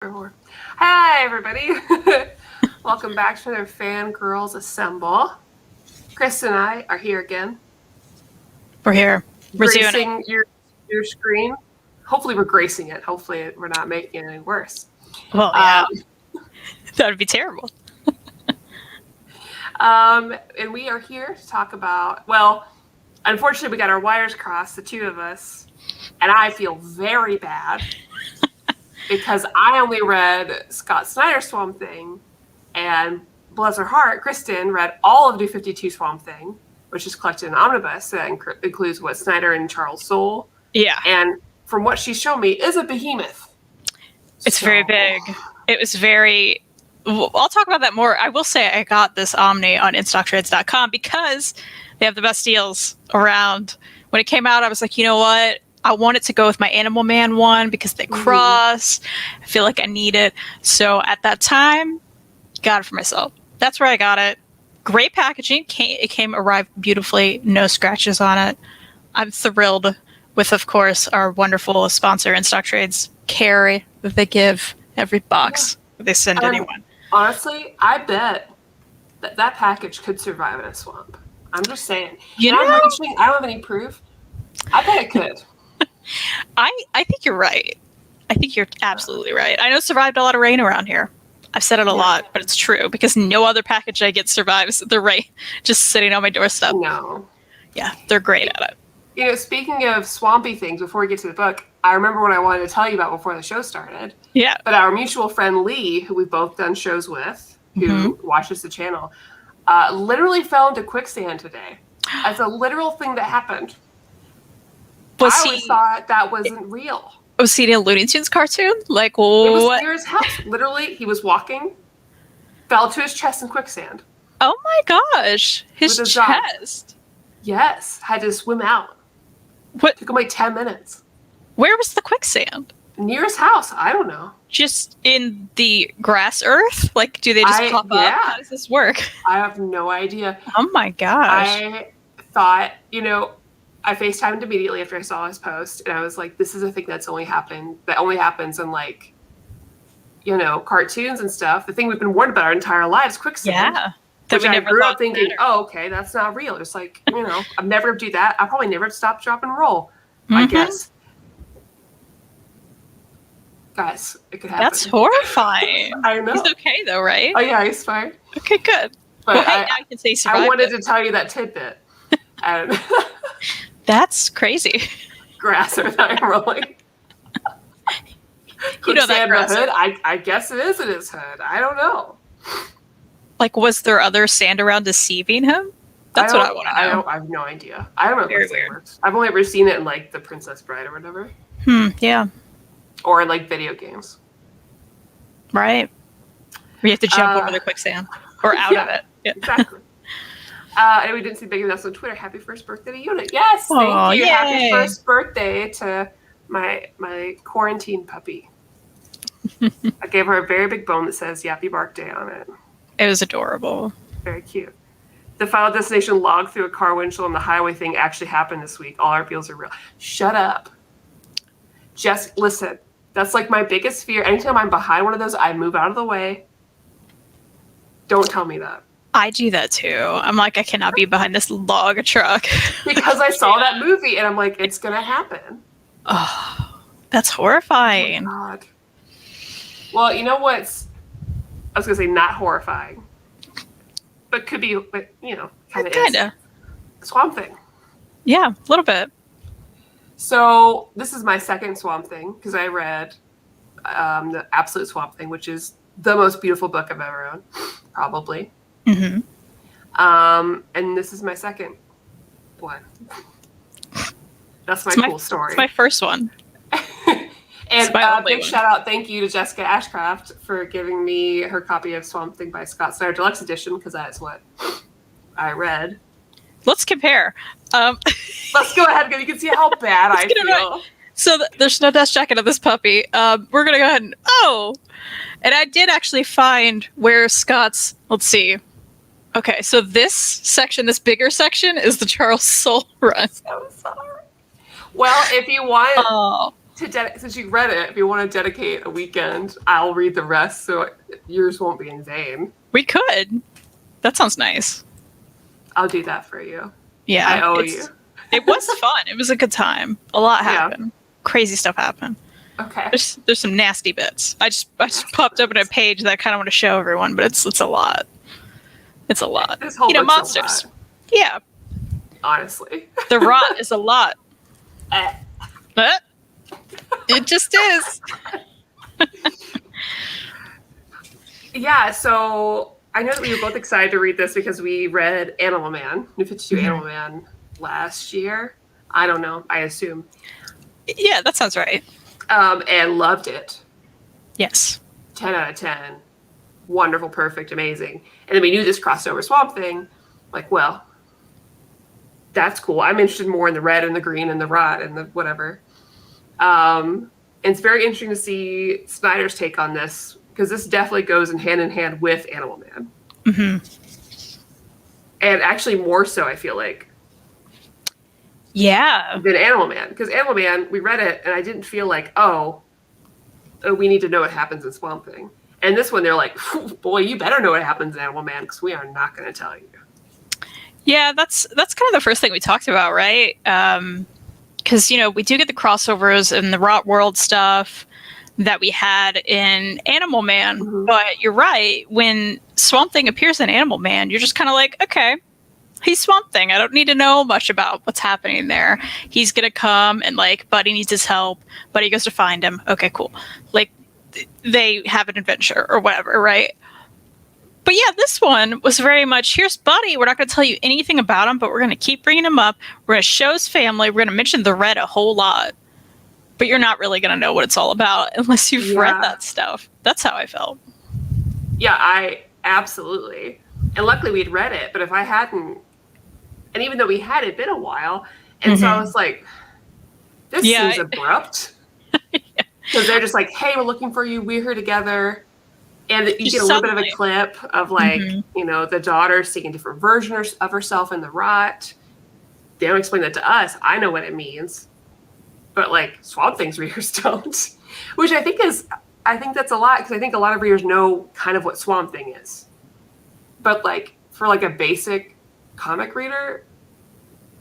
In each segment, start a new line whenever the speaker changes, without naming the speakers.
Hi, everybody. Welcome back to their Fangirlz Assemble. Kristan and I are here again.
We're here. We're
gracing your screen. Hopefully we're gracing it. Hopefully we're not making it any worse.
Well, yeah. That would be terrible.
And we are here to talk about, well, unfortunately we got our wires crossed, the two of us, and I feel very bad. Because I only read Scott Snyder's Swamp Thing, and bless her heart, Kristan read all of New 52 Swamp Thing, which is collected in Omnibus. That includes what Snyder and Charles Soule.
Yeah.
And from what she's shown me, is a behemoth.
It's very big. It was very... I'll talk about that more. I will say I got this Omni on InStockTrades.com because they have the best deals around. When it came out, I was like, you know what? I wanted to go with my Animal Man one because they cross. I feel like I need it. So at that time, got it for myself. That's where I got it. Great packaging. It arrived beautifully. No scratches on it. I'm thrilled with, of course, our wonderful sponsor, InStock Trades, care that they give every box that they send anyone.
Honestly, I bet that package could survive in a swamp. I'm just saying.
You know,
I don't have any proof. I bet it could.
I think you're right. I think you're absolutely right. I know it survived a lot of rain around here. I've said it a lot, but it's true because no other package I get survives the rain just sitting on my doorstep.
No.
Yeah, they're great at it.
You know, speaking of swampy things, before we get to the book, I remember what I wanted to tell you about before the show started.
Yeah.
But our mutual friend Lee, who we've both done shows with, who watches the channel, literally fell into quicksand today. That's a literal thing that happened. I always thought that wasn't real.
Was he in a Looney Tunes cartoon? Like, what?
It was near his house. Literally, he was walking, fell to his chest in quicksand.
Oh my gosh. His chest?
Yes. Had to swim out.
What?
Took him like 10 minutes.
Where was the quicksand?
Near his house. I don't know.
Just in the grass earth? Like, do they just pop up? How does this work?
I have no idea.
Oh my gosh.
I thought, I FaceTimed immediately after I saw his post, and I was like, this is a thing that only happens in, like, cartoons and stuff. The thing we've been warned about our entire lives, quicksand.
Yeah.
Which I grew up thinking, okay, that's not real. It's like, I'd never do that. I'll probably never stop, drop, and roll, I guess. Guys, it could happen.
That's horrifying.
I know.
He's okay, though, right?
Oh, yeah, he's fine.
Okay, good.
But
now you can say survived.
I wanted to tell you that tidbit. And
that's crazy.
Grass or that rolling.
That grass
hood? I guess it is in his hood. I don't know.
Like, was there other sand around deceiving him? That's what I want to know.
I have no idea. I don't know
Very
if
weird.
Works. I've only ever seen it in, like, The Princess Bride or whatever.
Yeah.
Or, like, video games.
Right. Where you have to jump over the quicksand. Or out of it.
Yeah. Exactly. And we didn't see Big Enough on Twitter. Happy first birthday to Unit. Yes, thank you. Yay. Happy first birthday to my quarantine puppy. I gave her a very big bone that says Yappy Bark Day on it.
It was adorable.
Very cute. The Final Destination log through a car windshield on the highway thing actually happened this week. All our feels are real. Shut up. Just listen. That's like my biggest fear. Anytime I'm behind one of those, I move out of the way. Don't tell me that.
I do that too. I'm like, I cannot be behind this log truck.
Because I saw that movie and I'm like, it's going to happen.
Oh, that's horrifying.
Oh, God. Well, you know what's, I was going to say not horrifying, but could be, kind of Swamp Thing.
Yeah, a little bit.
So this is my second Swamp Thing because I read the Absolute Swamp Thing, which is the most beautiful book I've ever owned, probably. And this is my second one. That's my cool story.
It's my first one.
And big shout out, thank you to Jessica Ashcraft for giving me her copy of Swamp Thing by Scott Snyder Deluxe Edition because that's what I read.
Let's compare.
Let's go ahead because you can see how bad I feel.
So there's no dust jacket of this puppy. We're gonna go ahead and and I did actually find where Scott's. Let's see. Okay, so this bigger section, is the Charles Soule run.
So sorry. Well, if you want since you read it, if you want to dedicate a weekend, I'll read the rest, so yours won't be in vain.
We could. That sounds nice.
I'll do that for you.
Yeah,
I owe you.
It was fun. It was a good time. A lot happened. Yeah. Crazy stuff happened.
Okay.
There's some nasty bits. I just popped open a page that I kind of want to show everyone, but it's a lot. It's a lot.
This whole
monsters. Yeah.
Honestly.
The rot is a lot. It just is.
Yeah, so I know that we were both excited to read this because we read Animal Man, New 52 Animal Man last year. I don't know. I assume.
Yeah, that sounds right.
And loved it.
Yes.
10 out of 10. Wonderful, perfect, amazing. And then we knew this crossover Swamp Thing. Like, well, that's cool. I'm interested more in the red and the green and the rot and the whatever. And it's very interesting to see Snyder's take on this, because this definitely goes in hand with Animal Man.
Mm-hmm.
And actually more so, I feel like.
Yeah.
Than Animal Man. Because Animal Man, we read it, and I didn't feel like, oh, we need to know what happens in Swamp Thing. And this one, they're like, boy, you better know what happens in Animal Man, because we are not going to tell you.
Yeah, that's kind of the first thing we talked about, right? Because, we do get the crossovers and the Rot World stuff that we had in Animal Man. Mm-hmm. But you're right. When Swamp Thing appears in Animal Man, you're just kind of like, okay, he's Swamp Thing. I don't need to know much about what's happening there. He's going to come and, Buddy needs his help. Buddy goes to find him. Okay, cool. They have an adventure or whatever, right? But yeah, this one was very much, here's Buddy. We're not going to tell you anything about him, but we're going to keep bringing him up. We're going to show his family. We're going to mention the red a whole lot. But you're not really going to know what it's all about unless you've read that stuff. That's how I felt.
Yeah, I absolutely. And luckily we'd read it, but if I hadn't, and even though we had, it been a while, and so I was like, this seems abrupt. Because they're just like, hey, we're looking for you. We're here together. And you get a little bit of a clip of the daughter seeing a different version of herself in the rot. They don't explain that to us. I know what it means. But Swamp Thing's readers don't. Which I think that's a lot, because I think a lot of readers know kind of what Swamp Thing is. But for a basic comic reader,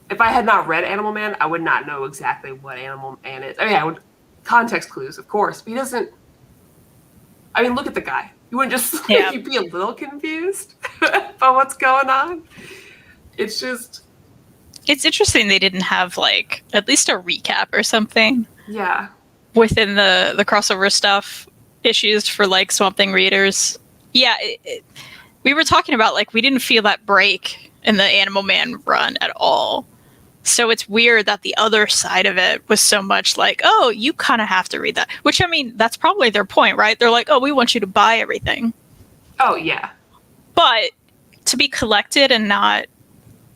if I had not read Animal Man, I would not know exactly what Animal Man is. I mean, I would context clues, of course, but he doesn't. I mean, look at the guy. You wouldn't just you'd be a little confused about what's going on. It's interesting they didn't have at least a recap or something. Yeah.
Within the crossover stuff issues for Swamp Thing readers. Yeah, we were talking about we didn't feel that break in the Animal Man run at all. So it's weird that the other side of it was so much oh, you kind of have to read that. Which, I mean, that's probably their point, right? They're like, oh, we want you to buy everything.
Oh, yeah.
But to be collected and not,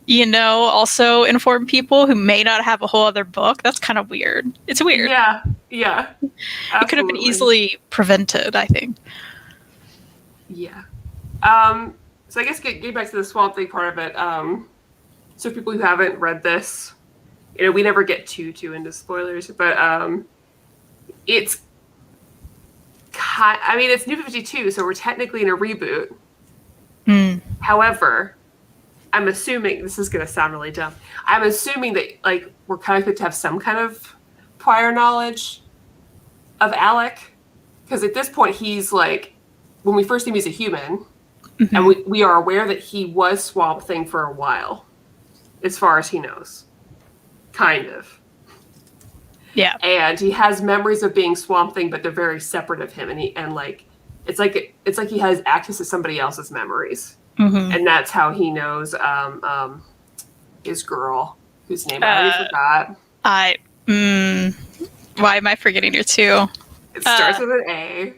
also inform people who may not have a whole other book, that's kind of weird. It's weird.
Yeah, yeah. Absolutely.
It could have been easily prevented, I think.
Yeah. So I guess getting back to the Swamp Thing part of it, so people who haven't read this, we never get too into spoilers, but it's New 52, so we're technically in a reboot. However, I'm assuming, this is going to sound really dumb, I'm assuming that we're kind of going to have some kind of prior knowledge of Alec, because at this point he's when we first see him, he's a human, and we are aware that he was Swamp Thing for a while. As far as he knows. Kind of.
Yeah.
And he has memories of being Swamp Thing, but they're very separate of him. And it's like he has access to somebody else's memories. Mm-hmm. And that's how he knows his girl, whose name I already forgot.
Why am I forgetting your two?
It starts with an A.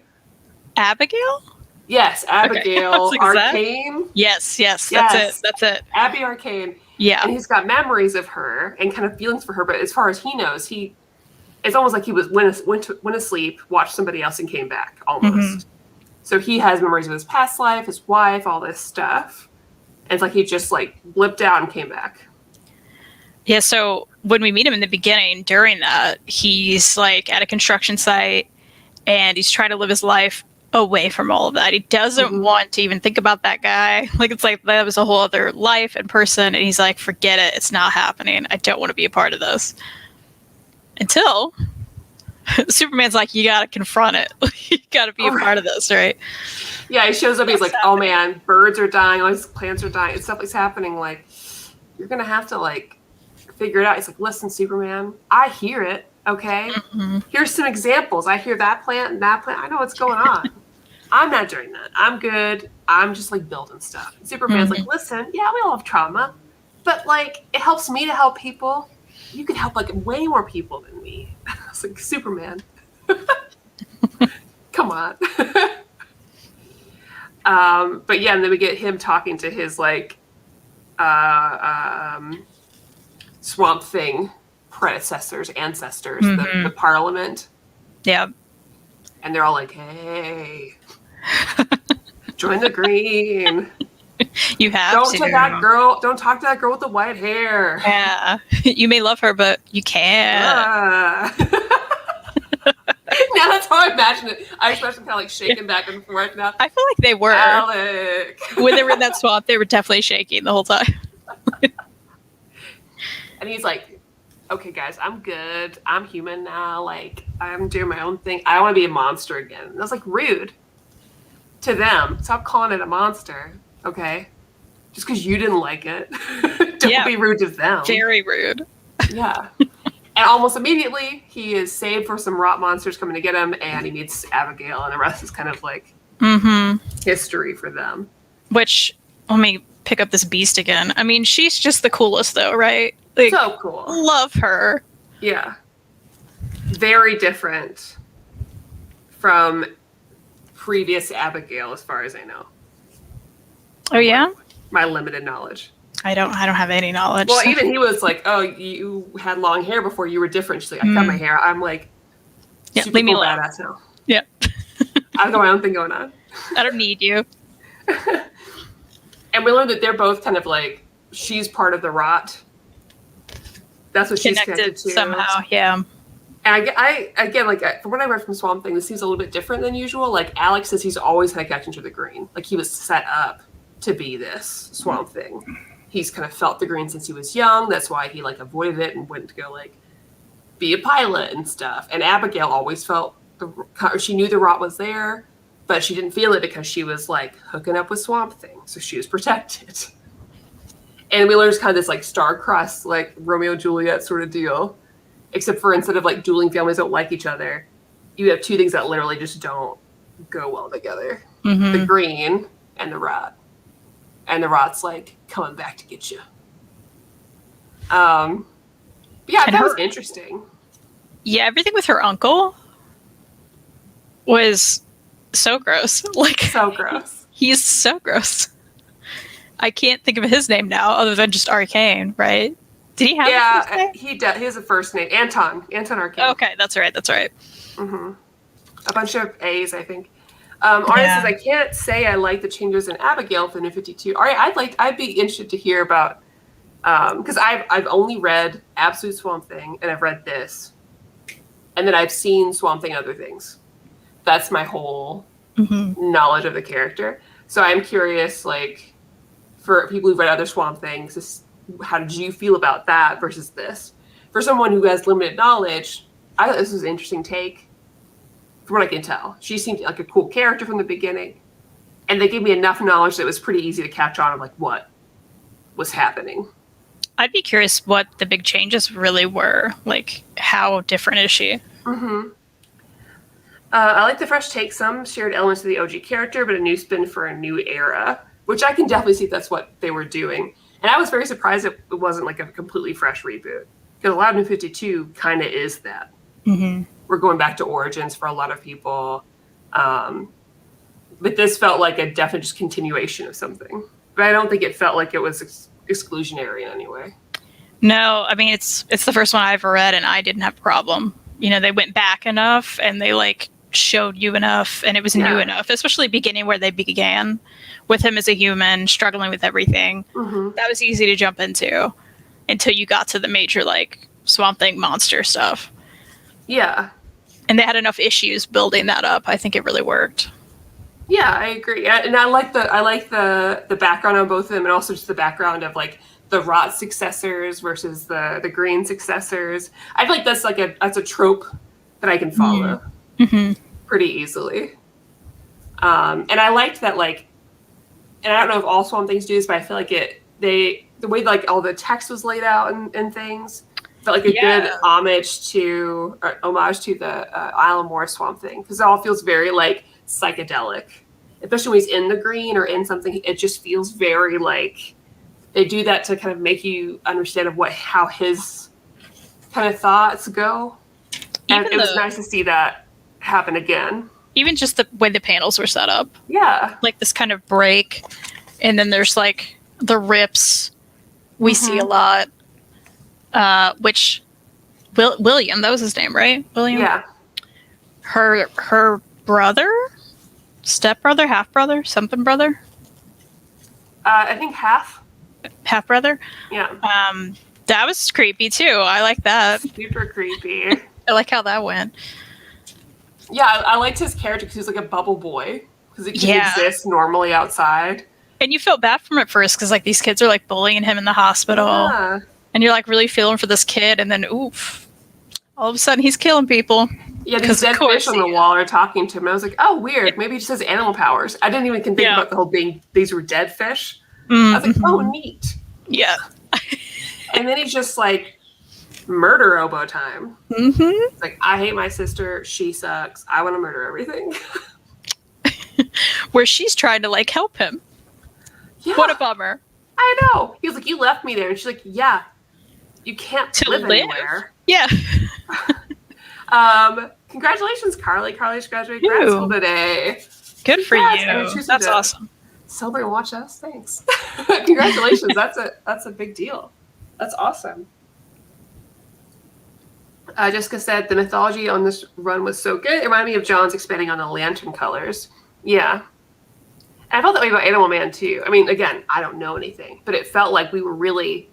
Abigail?
Yes, Abigail.
Okay.
Arcane.
Yes, that's it.
Abby Arcane.
Yeah.
And he's got memories of her and kind of feelings for her, but as far as he knows, it's almost like he went asleep, watched somebody else, and came back, almost. Mm-hmm. So he has memories of his past life, his wife, all this stuff. And it's like he just blipped out and came back.
Yeah, so when we meet him in the beginning, during that, he's like at a construction site and he's trying to live his life away from all of that. He doesn't want to even think about that guy. Like, it's like that was a whole other life and person. And he's like, forget it. It's not happening. I don't want to be a part of this. Until Superman's like, you got to confront it. You got to be a part of this, right?
Yeah, he shows up. He's like, oh man, birds are dying. All these plants are dying. Stuff is happening. Like, you're going to have to like figure it out. He's like, listen, Superman, I hear it. Okay. Here's some examples. I hear that plant and that plant. I know what's going on. I'm not doing that. I'm good. I'm just like building stuff. And Superman's like, listen, yeah, we all have trauma, but like it helps me to help people. You could help like way more people than me. I was like, Superman, come on. But yeah, and then we get him talking to his like Swamp Thing ancestors, the Parliament.
Yeah.
And they're all like, hey, join the Green.
You have
don't
to.
Don't talk to that girl with the white hair.
Yeah. You may love her, but you can't.
Now that's how I imagine it. I just imagine kind of like shaking back and forth now.
I feel like they were.
Alec.
When they were in that swamp, they were definitely shaking the whole time.
And he's like, okay, guys, I'm good. I'm human now. Like, I'm doing my own thing. I want to be a monster again. And I was like, rude to them. Stop calling it a monster, okay? Just because you didn't like it. Don't be rude to them.
Very rude.
Yeah. And almost immediately, he is saved for some rot monsters coming to get him, and he meets Abigail, and the rest is kind of like history for them. Which,
let me pick up this beast again. I mean, she's just the coolest, though, right? Like,
so cool.
Love her.
Yeah. Very different from previous Abigail, as far as I know.
Oh, yeah?
My limited knowledge.
I don't have any knowledge.
Well, even he was like, oh, you had long hair before you were different. She's like, I cut my hair. I'm like, super cool badass now.
Yeah.
I've got my own thing going on.
I don't need you.
And we learned that they're both kind of like, she's part of the rot. That's what she's connected to.
Somehow, yeah.
And I again, like, from what I read from Swamp Thing, this seems a little bit different than usual. Like, Alex says he's always had a connection to the Green. Like, he was set up to be this Swamp Thing. He's kind of felt the Green since he was young. That's why he, like, avoided it and went to go, like, be a pilot and stuff. And Abigail always felt, she knew the rot was there, but she didn't feel it because she was, like, hooking up with Swamp Thing. So she was protected. And we learned kind of this, like, star-crossed, like, Romeo-Juliet sort of deal. Except for instead of, like, dueling families don't like each other, you have two things that literally just don't go well together. The Green and the rot. And the rot's, like, coming back to get you. Yeah, that was interesting.
Yeah, everything with her uncle was so gross. Like, so gross. He's so gross. I can't think of his name now, other than just Arcane, right? Did he have a first name?
He does. He has a first name. Anton Arcane.
Okay, that's right.
A bunch of A's, I think. Arya says, I can't say I like the changes in Abigail for New 52. Arya, I'd be interested to hear about, because I've only read Absolute Swamp Thing, and I've read this, and then I've seen Swamp Thing and other things. That's my whole knowledge of the character. So I'm curious, like, for people who've read other Swamp Things, how did you feel about that versus this? For someone who has limited knowledge, I thought this was an interesting take. From what I can tell, she seemed like a cool character from the beginning, and they gave me enough knowledge that it was pretty easy to catch on of like what was happening.
I'd be curious what the big changes really were. Like, how different is she?
I like the fresh take. Some shared elements of the OG character, but a new spin for a new era, which I can definitely see that's what they were doing. And I was very surprised it wasn't like a completely fresh reboot, because a lot of New 52 kind of is that. We're going back to origins for a lot of people. But this felt like a definite just continuation of something. But I don't think it felt like it was exclusionary in any way.
No, I mean, it's the first one I ever read, and I didn't have a problem. You know, they went back enough, and they, like, showed you enough, and it was new enough, especially beginning where they began with him as a human, struggling with everything. That was easy to jump into until you got to the major, like, Swamp Thing monster stuff.
Yeah.
And they had enough issues building that up. I think it really worked.
Yeah, I agree. And I like the background on both of them, and also just the background of like the rot successors versus the green successors. I feel like that's a trope that I can follow pretty easily. And I liked that, like, and I don't know if all Swamp Things do this, but I feel like the way like all the text was laid out and things felt like a good homage to the Alan Moore Swamp Thing, because it all feels very like psychedelic, especially when he's in the green or in something. It just feels very like they do that to kind of make you understand of how his kind of thoughts go. And it was nice to see that happen again. Even
just the way the panels were set up.
Yeah.
Like this kind of break, and then there's like the rips we see a lot, which William, that was his name, right? William?
Yeah.
Her brother? Stepbrother? Half-brother? Something brother?
I think
half-brother?
Yeah.
That was creepy too. I like that.
Super creepy.
I like how that went.
Yeah, I liked his character because he was like a bubble boy, because he can exist normally outside.
And you felt bad for him at first because like these kids are like bullying him in the hospital, and you're like really feeling for this kid, and then oof, all of a sudden he's killing people.
Yeah, these dead fish on the wall are talking to him. And I was like, oh, weird. Maybe he just has animal powers. I didn't even think about the whole being these were dead fish. I was like, oh, neat.
Yeah.
And then he's just like, murder oboe time. It's like, I hate my sister. She sucks. I want to murder everything.
Where she's trying to like help him. Yeah. What a bummer.
I know. He was like, you left me there. And she's like, yeah, you can't live anywhere.
Yeah.
Congratulations, Carly. Carly's graduating grad school today.
Good for you. That's awesome.
Celebrate and watch us. Thanks. Congratulations. That's a big deal. That's awesome. Jessica said the mythology on this run was so good. It reminded me of John's expanding on the lantern colors. Yeah. And I felt that way about Animal Man too. I mean, again, I don't know anything, but it felt like they were really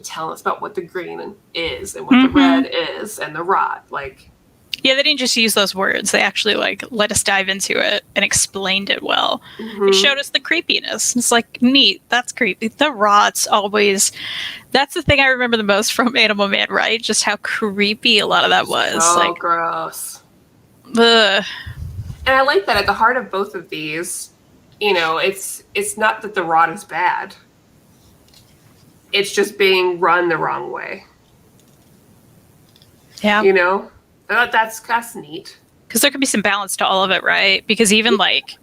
telling us about what the green is and what the red is and the rot. Like,
yeah, they didn't just use those words. They actually like let us dive into it and explained it well. It showed us the creepiness. It's like, neat. That's creepy. The rot's always. That's the thing I remember the most from Animal Man, right? Just how creepy a lot of that was.
So
like,
gross.
Ugh.
And I like that at the heart of both of these, it's not that the rot is bad. It's just being run the wrong way.
Yeah.
That's neat.
Because there could be some balance to all of it, right? Because even like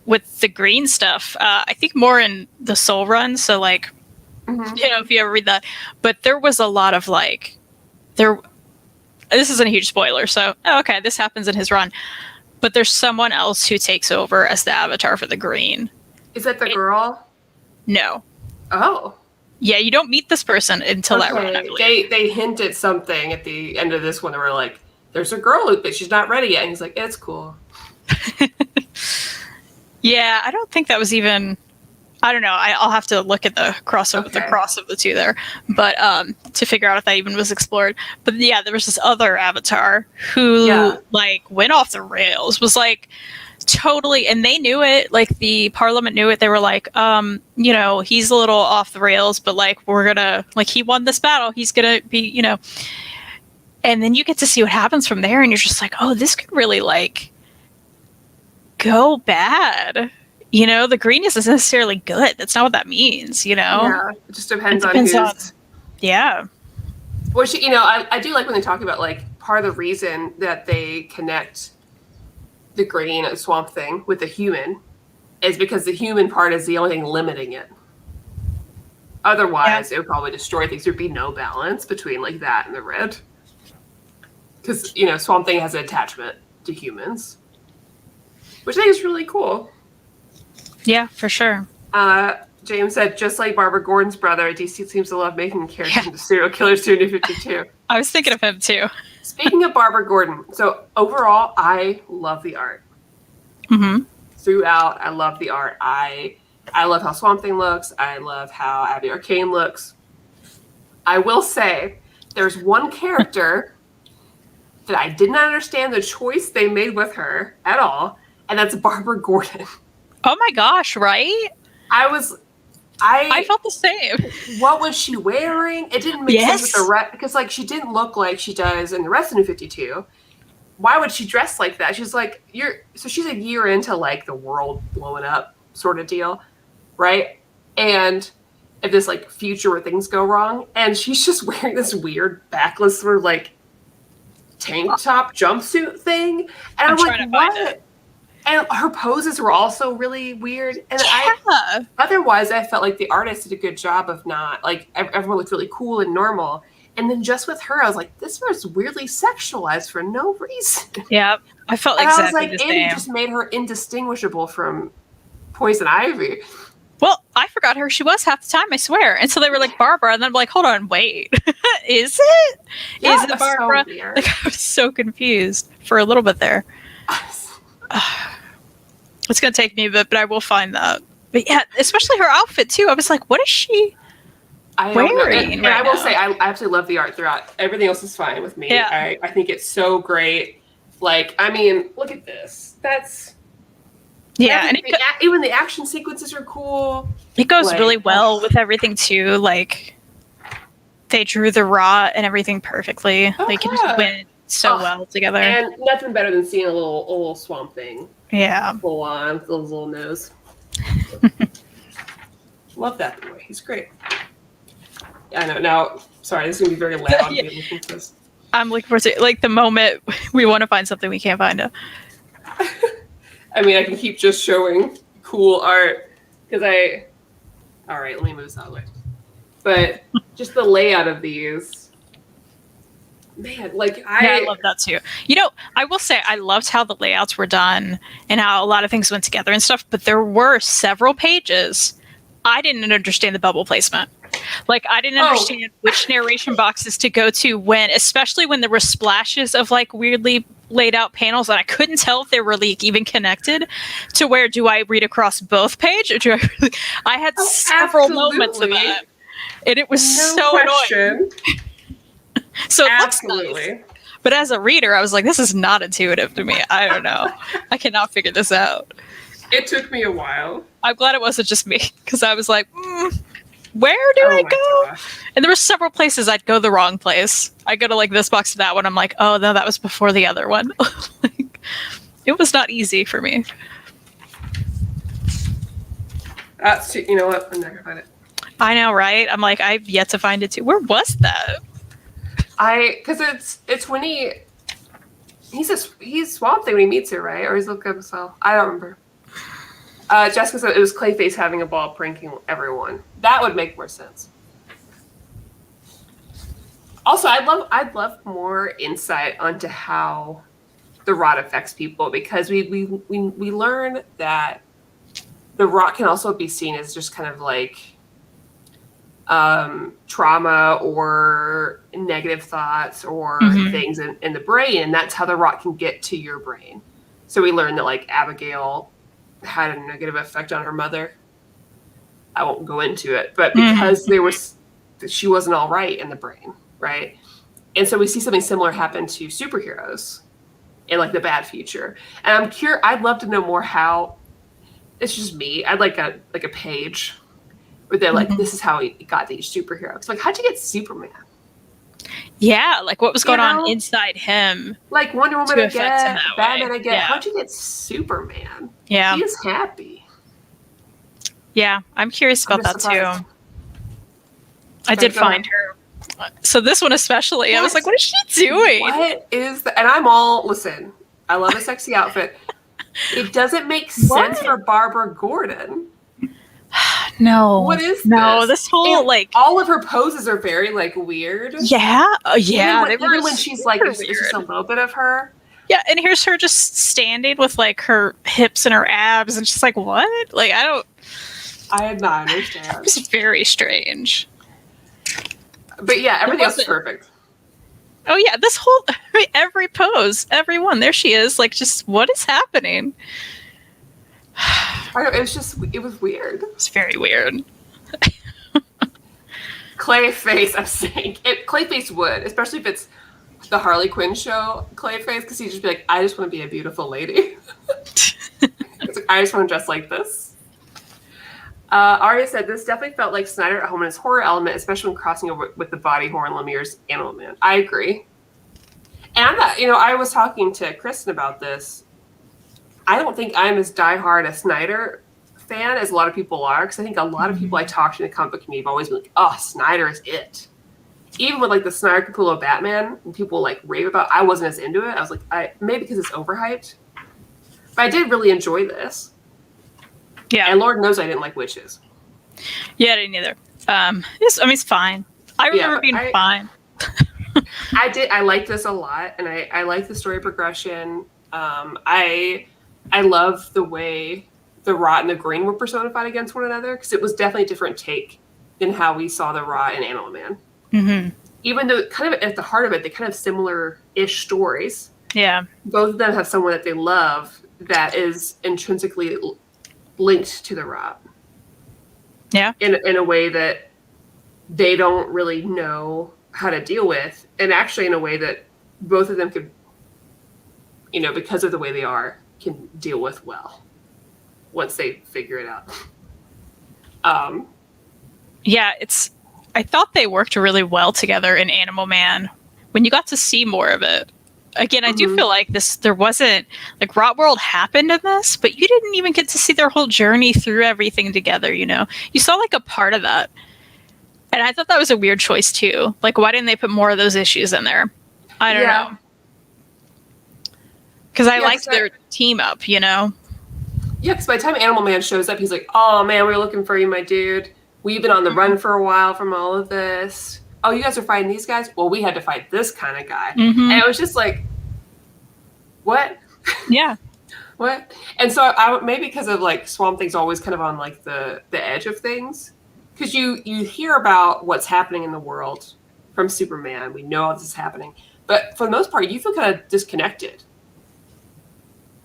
with the green stuff, I think more in the Soul Run. So like, if you ever read that, but there was a lot of like, this isn't a huge spoiler. So, okay, this happens in his run, but there's someone else who takes over as the avatar for the green.
Is that the girl?
No.
Oh.
Yeah, you don't meet this person until that run, I believe.
They hinted something at the end of this one. They were like, there's a girl, but she's not ready yet. And he's like, it's cool.
Yeah, I don't think that was even... I don't know. I'll have to look at the crossover, the cross of the two there, but to figure out if that even was explored. But yeah, there was this other avatar who like went off the rails, was like totally, and they knew it. Like the Parliament knew it. They were like, he's a little off the rails, but like we're gonna like he won this battle. He's gonna be, And then you get to see what happens from there, and you're just like, oh, this could really like go bad. The green isn't necessarily good. That's not what that means,
Yeah, it just depends on who's...
Yeah.
Well, I do like when they talk about, like, part of the reason that they connect the green and Swamp Thing with the human is because the human part is the only thing limiting it. Otherwise, it would probably destroy things. There'd be no balance between, like, that and the red. Because, Swamp Thing has an attachment to humans. Which I think is really cool.
Yeah, for sure.
James said, just like Barbara Gordon's brother, DC seems to love making characters into serial killers to New 52.
I was thinking of him too.
Speaking of Barbara Gordon, so overall, I love the art. Throughout, I love the art. I love how Swamp Thing looks. I love how Abby Arcane looks. I will say, there's one character that I did not understand the choice they made with her at all, and that's Barbara Gordon.
Oh my gosh, right?
I
felt the same.
What was she wearing? It didn't make sense with the rest, because like she didn't look like she does in the rest of New 52. Why would she dress like that? She's like, she's a year into like the world blowing up sort of deal, right? And if this like future where things go wrong, and she's just wearing this weird backless sort of like tank top jumpsuit thing, and I'm like, what? And her poses were also really weird. And otherwise, I felt like the artist did a good job of not like everyone looked really cool and normal. And then just with her, I was like, this was weirdly sexualized for no reason.
Yeah, I felt exactly
I was like,
the same.
and it just made her indistinguishable from Poison Ivy.
Well, I forgot who she was half the time, I swear. And so they were like, Barbara, and then I'm like, hold on, wait. Is it?
Yeah,
is it Barbara?
So weird.
Like, I was so confused for a little bit there. It's going to take me a bit, but I will find that. But yeah, especially her outfit, too. I was like, what is she wearing?
And I will say, I absolutely love the art throughout. Everything else is fine with me.
Yeah.
I think it's so great. I mean, look at this. That's...
Yeah, and
even the action sequences are cool.
It goes really well with everything too. Like they drew the raw and everything perfectly. It just went so well together.
And nothing better than seeing a little Swamp Thing.
Yeah,
full on with his little nose. Love that boy. He's great. I know. Now, sorry, this is gonna be very loud.
Yeah. I'm looking for like the moment we want to find something we can't find it.
I mean, I can keep just showing cool art because all right, let me move this out of the way. But just the layout of these, man, like
I love that too. You know, I will say I loved how the layouts were done and how a lot of things went together and stuff. But there were several pages I didn't understand the bubble placement. Like I didn't understand which narration boxes to go to especially when there were splashes of like weirdly laid out panels, and I couldn't tell if they were like even connected to where do I read across both pages or do I really... I had several moments of that, and it was so annoying. So it looks nice, but as a reader, I was like, this is not intuitive to me. I don't know. I cannot figure this out.
It took me a while.
I'm glad it wasn't just me because I was like, where do I go?
Gosh.
And there were several places I'd go the wrong place. I go to like this box to that one. I'm like, oh no, that was before the other one. Like, it was not easy for me.
You know what? I'm not gonna find it.
I know, right? I'm like, I've yet to find it too. Where was that?
Because it's when he's Swamp Thing when he meets her, right? Or he's looking at himself. I don't remember. Jessica said it was Clayface having a ball pranking everyone. That would make more sense. Also, I'd love more insight onto how the rot affects people, because we learn that the rot can also be seen as just kind of like trauma or negative thoughts or things in the brain, and that's how the rot can get to your brain. So we learned that like Abigail had a negative effect on her mother. I won't go into it, but because she wasn't all right in the brain, right? And so we see something similar happen to superheroes in like the bad future. And I'm curious, I'd love to know more how. It's just me. I'd like a page where they're like, this is how he got to each superhero. It's like, how'd you get Superman?
Yeah, like what was going on inside him?
Like Wonder Woman again, Batman again.
Yeah.
How'd you get Superman?
Yeah.
He is happy.
Yeah, I'm curious about that too. I did find her. So this one especially, I was like, what is she doing?
What is that? And listen, I love a sexy outfit. It doesn't make sense for Barbara Gordon.
No.
What is this?
No, this whole
and
like
all of her poses are very like weird.
Yeah. Yeah.
Even when she's like, it's just a little bit of her.
Yeah, and here's her just standing with like her hips and her abs, and she's like, what? Like,
I did not understand.
It was very strange.
But yeah, everything else is perfect.
Oh yeah, this whole every pose, every one, there she is. Like, just what is happening?
It was weird.
It's very weird.
Clayface, I'm saying Clayface would, especially if it's the Harley Quinn show Clayface, because he'd just be like, I just want to be a beautiful lady. It's like, I just want to dress like this. Arya said, this definitely felt like Snyder at home in his horror element, especially when crossing over with the body horror and Lemire's Animal Man. I agree. And I'm not, I was talking to Kristan about this. I don't think I'm as diehard a Snyder fan as a lot of people are, because I think a lot of people I talk to in the comic book community have always been like, oh, Snyder is it. Even with like the Snyder Capullo Batman, and people like rave about, I wasn't as into it. I was like, maybe because it's overhyped. But I did really enjoy this.
Yeah.
And Lord knows I didn't like witches.
Yeah, I didn't either. It's fine. I remember being fine.
I liked this a lot, and I like the story progression. I love the way the Rot and the Green were personified against one another, because it was definitely a different take than how we saw the Rot and Animal Man.
Mm-hmm.
Even though kind of at the heart of it, they kind of similar-ish stories.
Yeah.
Both of them have someone that they love that is intrinsically linked to the Rot.
Yeah.
In a way that they don't really know how to deal with, and actually in a way that both of them could, because of the way they are, can deal with well once they figure it out.
Yeah, I thought they worked really well together in Animal Man when you got to see more of it. Again, I do feel like there wasn't, like, Rot World happened in this, but you didn't even get to see their whole journey through everything together, You saw, like, a part of that. And I thought that was a weird choice, too. Like, why didn't they put more of those issues in there? I don't know. Because I liked their team up, Yeah,
because by the time Animal Man shows up, he's like, oh, man, we were looking for you, my dude. We've been on the run for a while from all of this. Oh, you guys are fighting these guys? Well, we had to fight this kind of guy. Mm-hmm. And it was just like, what?
Yeah.
What? And so I maybe because of like Swamp Thing's always kind of on like the edge of things, because you hear about what's happening in the world from Superman. We know this is happening. But for the most part, you feel kind of disconnected.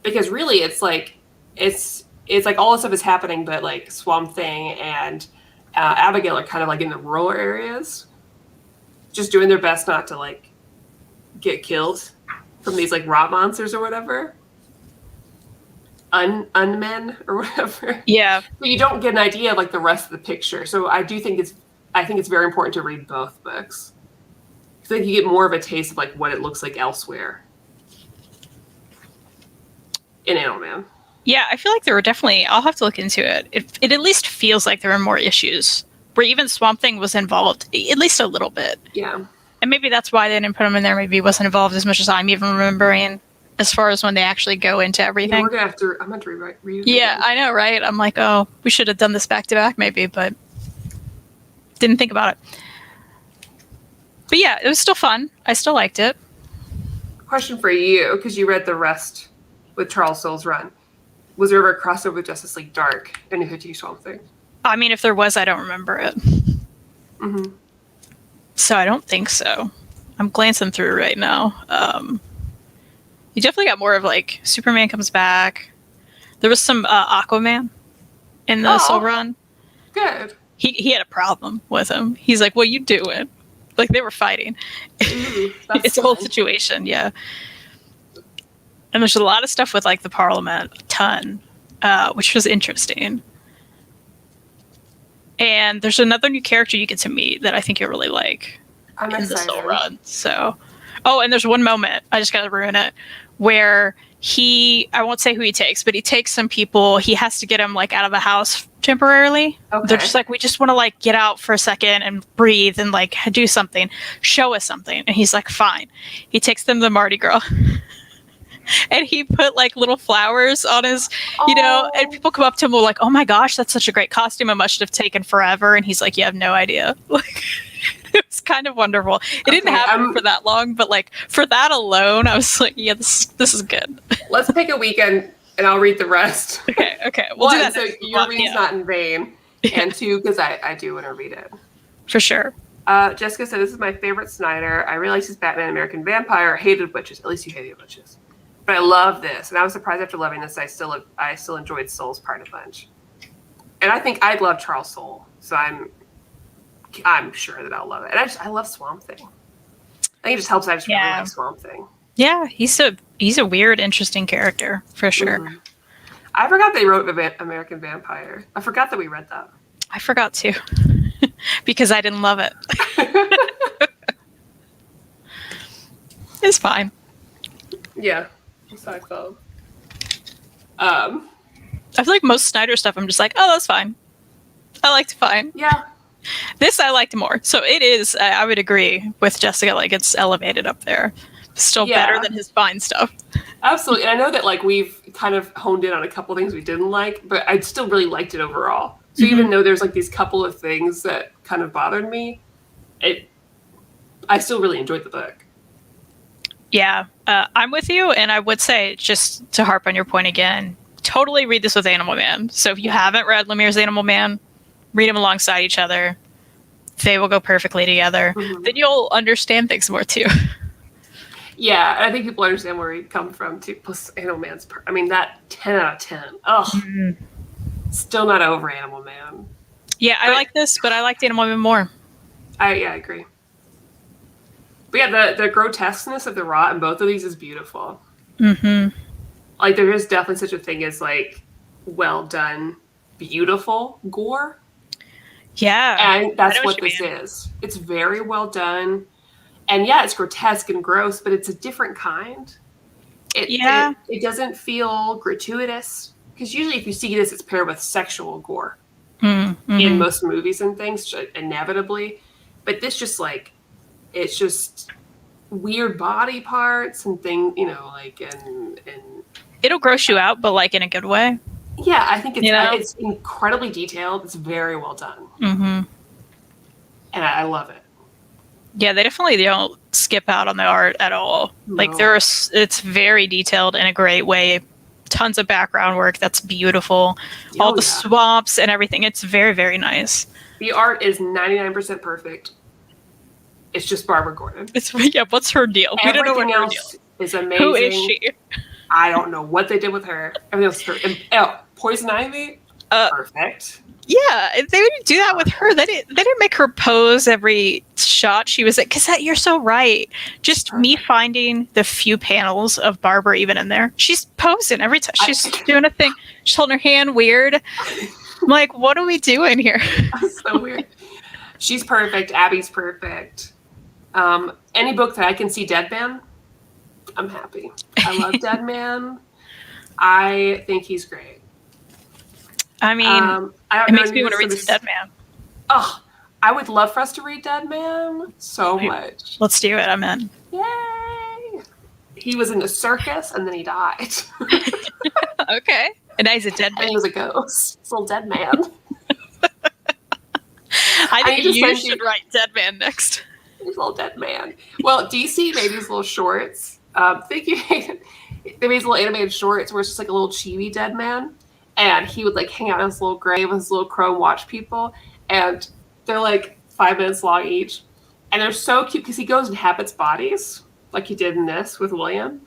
Because really it's like all this stuff is happening, but like Swamp Thing and Abigail are kind of like in the rural areas, just doing their best not to like get killed from these like rot monsters or whatever, unmen or whatever.
Yeah.
But you don't get an idea of like the rest of the picture. So I think it's very important to read both books, because then you get more of a taste of like what it looks like elsewhere in Animal Man.
Yeah, I feel like there were definitely, I'll have to look into it. It at least feels like there were more issues where even Swamp Thing was involved, at least a little bit.
Yeah.
And maybe that's why they didn't put him in there. Maybe he wasn't involved as much as I'm even remembering, as far as when they actually go into everything.
Yeah, I'm going to have to read it.
Yeah, again. I know, right? I'm like, oh, we should have done this back to back maybe, but didn't think about it. But yeah, it was still fun. I still liked it.
Question for you, because you read the rest with Charles Soule's run. Was there ever a crossover with Justice League Dark and New 52 Swamp Thing? I
mean, if there was, I don't remember it.
Mm-hmm.
So I don't think so. I'm glancing through right now. You definitely got more of like Superman comes back. There was some Aquaman in the Soul run.
Good.
He had a problem with him. He's like, "What you doing?" Like they were fighting.
Ooh,
it's a whole situation, yeah. And there's a lot of stuff with like the Parliament, a ton, which was interesting. And there's another new character you get to meet that I think you'll really like in the Soul run. So, and there's one moment, I just gotta ruin it, where I won't say who he takes, but he takes some people, he has to get them like out of the house temporarily. Okay. They're just like, we just want to like get out for a second and breathe and like do something, show us something. And he's like, fine. He takes them to the Mardi Gras. And he put like little flowers on his, and people come up to him and like, oh my gosh, that's such a great costume. It must have taken forever. And he's like, you have no idea. Like, it was kind of wonderful. It didn't happen for that long, but like for that alone, I was like, yeah, this is good.
Let's pick a weekend and I'll read the rest.
Okay. We'll do that.
So your read's not in vain. And two, because I do want to read it.
For sure.
Jessica said, this is my favorite Snyder. I realized he's Batman American Vampire. Hated witches. At least you hated witches. But I love this, and I was surprised after loving this. I still enjoyed Soule's part a bunch, and I think I'd love Charles Soule. So I'm I'm sure that I'll love it. And I love Swamp Thing. I think it just helps. I just really like Swamp Thing.
Yeah, he's a weird, interesting character for sure.
Mm-hmm. I forgot they wrote American Vampire. I forgot that we read that.
I forgot too, because I didn't love it. It's fine.
Yeah, that's how I felt.
I feel like most Snyder stuff, I'm just like, oh, that's fine. I liked it fine.
Yeah.
This I liked more. So it is, I would agree with Jessica, like it's elevated up there. Still better than his fine stuff.
Absolutely. And I know that like we've kind of honed in on a couple things we didn't like, but I still really liked it overall. So even though there's like these couple of things that kind of bothered me, I still really enjoyed the book.
Yeah, I'm with you. And I would say, just to harp on your point again, totally read this with Animal Man. So if you haven't read Lemire's Animal Man, read them alongside each other. They will go perfectly together. Mm-hmm. Then you'll understand things more too. Yeah,
and I think people understand where he come from too. Plus, Animal Man's that 10 out of 10. Oh, still not over Animal Man.
Yeah, I like this, but I liked Animal Man more.
I agree. But yeah, the grotesqueness of the rot in both of these is beautiful. Mm-hmm. Like there is definitely such a thing as like well done, beautiful gore.
Yeah,
and that's what this is. It's very well done. And yeah, it's grotesque and gross, but it's a different kind. It doesn't feel gratuitous. Because usually if you see this, it's paired with sexual gore in most movies and things, inevitably. But this just like, it's just weird body parts and things, like, and
it'll gross you out, but like in a good way.
Yeah, I think it's incredibly detailed. It's very well done. Mm-hmm. And I love it.
Yeah, they definitely don't skip out on the art at all. No. Like it's very detailed in a great way. Tons of background work that's beautiful. All the swamps and everything. It's very, very nice.
The art is 99% perfect. It's just Barbara Gordon.
What's her deal?
Everything we don't know what her deal is. Amazing.
Who is she?
I don't know what they did with her. Everything else. Poison Ivy. Perfect.
Yeah, they didn't do that with her. They didn't make her pose every shot she was at. Because you're so right. Just me finding the few panels of Barbara even in there. She's posing every time. She's doing a thing. She's holding her hand weird. I'm like, what are we doing here?
That's so weird. She's perfect. Abby's perfect. Any book that I can see Dead Man, I'm happy. I love Dead Man. I think he's great.
I mean, it makes me want to read some Dead Man.
Oh, I would love for us to read Dead Man so much.
Let's do it. I'm in.
Yay! He was in the circus and then he died.
Okay. And now he's a dead man.
And he was a ghost. He's a little dead man.
I think you should write Dead Man next.
He's a little dead man. Well, DC made these little shorts. They made these little animated shorts where it's just like a little chibi dead man. And he would like hang out in his little grave with his little crow and watch people. And they're like 5 minutes long each. And they're so cute because he goes and inhabits bodies like he did in this with William.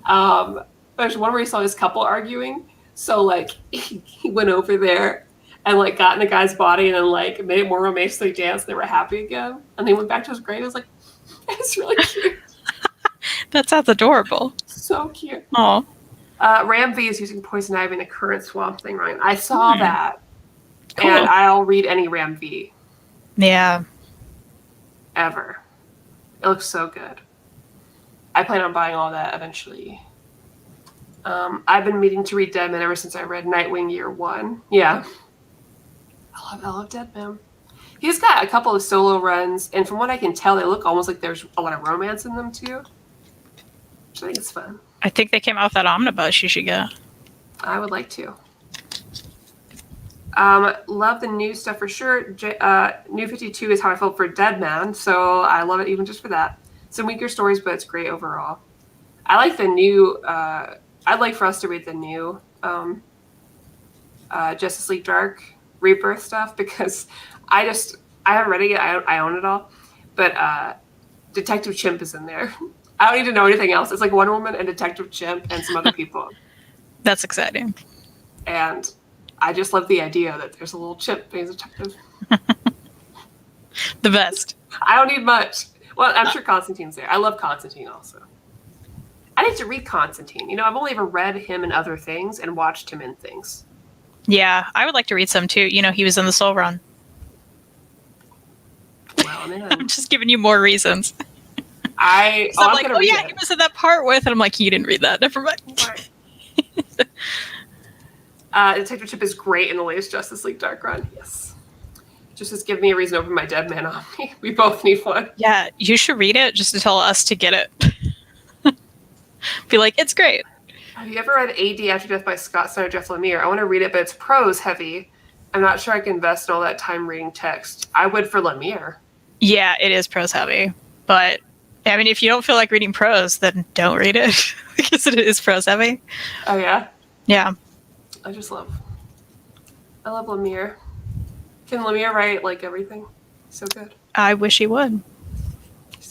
There's one where he saw this couple arguing. So like he went over there and like got in a guy's body and then like made it more romantically dance. They were happy again. And they went back to his grave. It was like, it's really cute.
That sounds adorable.
So cute.
Aw.
Ram V is using Poison Ivy in the current Swamp Thing, right? I saw that. Cool. And I'll read any Ram V.
Yeah.
Ever. It looks so good. I plan on buying all that eventually. I've been meaning to read Deadman ever since I read Nightwing Year 1. Yeah. I love Deadman. He's got a couple of solo runs, and from what I can tell, they look almost like there's a lot of romance in them, too. Which I think is fun.
I think they came out with that omnibus you should get.
I would like to. Love the new stuff for sure. New 52 is how I felt for Dead Man, so I love it even just for that. Some weaker stories, but it's great overall. I like the new... I'd like for us to read the new Justice League Dark Rebirth stuff because I haven't read it yet. I own it all. But Detective Chimp is in there. I don't need to know anything else. It's like Wonder Woman and Detective Chimp and some other people.
That's exciting.
And I just love the idea that there's a little chimp being a detective.
The best.
I don't need much. Well, I'm sure Constantine's there. I love Constantine also. I need to read Constantine. You know, I've only ever read him in other things and watched him in things.
Yeah, I would like to read some too. You know, he was in the Soul Run.
Well, man.
I'm just giving you more reasons.
I'm like,
oh yeah, he was in that part with, and I'm like, you didn't read that. Never mind.
Detective Chip is great in the latest Justice League Dark Run. Yes. Just give me a reason to open my Dead Man Omni. We both need one.
Yeah, you should read it just to tell us to get it. Be like, it's great.
Have you ever read AD After Death by Scott Snyder, Jeff Lemire? I want to read it, but it's prose heavy. I'm not sure I can invest in all that time reading text. I would for Lemire.
Yeah, it is prose heavy. But, I mean, if you don't feel like reading prose, then don't read it. Because it is prose heavy.
Oh, yeah?
Yeah.
I love Lemire. Can Lemire write, like, everything? So good.
I wish he would.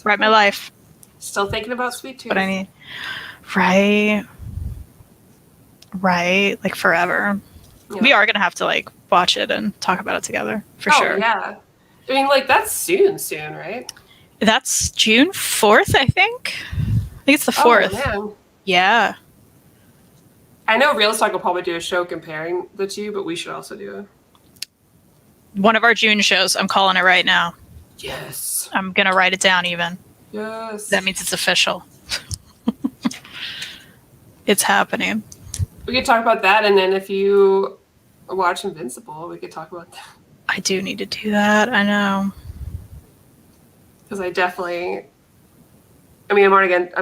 Write my life.
Still thinking about Sweet Tooth.
What I need. Right. Like, forever. Yeah. We are going to have to, like, watch it and talk about it together. For sure.
Yeah. I mean, like, that's soon, right?
That's June 4th, I think. I think it's the 4th.
Oh, man.
Yeah.
I know Real Talk will probably do a show comparing the two, but we should also do it.
One of our June shows. I'm calling it right now.
Yes.
I'm going to write it down even.
Yes.
That means it's official. It's happening.
We could talk about that, and then if you watch Invincible, we could talk about that.
I do need to do that. I know.
Because I'm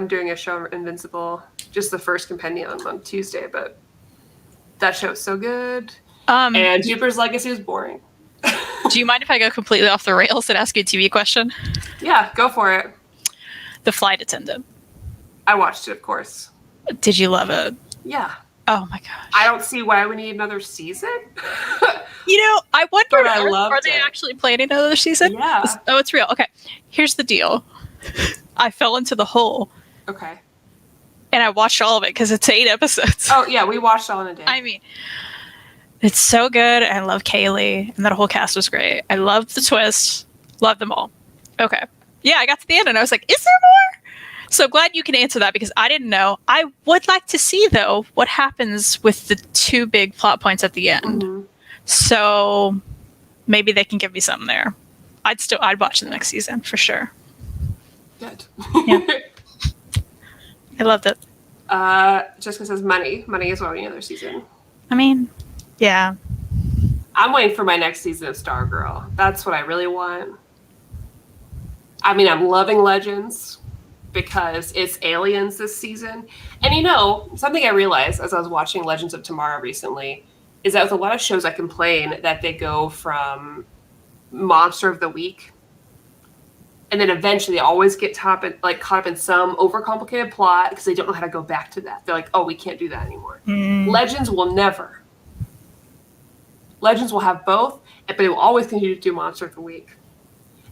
doing a show Invincible, just the first compendium on Tuesday, but that show's so good. And Jupiter's Legacy was boring.
Do you mind if I go completely off the rails and ask you a TV question?
Yeah, go for it.
The Flight Attendant.
I watched it, of course.
Did you love it?
Yeah.
Oh my gosh.
I don't see why we need another season.
You know, I wonder, are they
it.
Actually planning another season?
Yeah.
Oh, it's real. Okay. Here's the deal. I fell into the hole.
Okay.
And I watched all of it because it's 8 episodes.
Oh, yeah. We watched all in a day.
I mean, it's so good. I love Kaylee. And that whole cast was great. I loved the twist. Loved them all. Okay. Yeah, I got to the end and I was like, is there more? So glad you can answer that because I didn't know. I would like to see, though, what happens with the 2 big plot points at the end. Mm-hmm. So maybe they can give me something there. I'd watch the next season for sure.
Good.
Yeah. I loved it.
Jessica says money. Money is why we need another season.
I mean, yeah.
I'm waiting for my next season of Stargirl. That's what I really want. I mean, I'm loving Legends because it's aliens this season. And you know, something I realized as I was watching Legends of Tomorrow recently is that with a lot of shows I complain that they go from Monster of the Week and then eventually they always get caught up in some overcomplicated plot because they don't know how to go back to that. They're like, oh, we can't do that anymore. Legends will never. Legends will have both, but it will always continue to do Monster of the Week.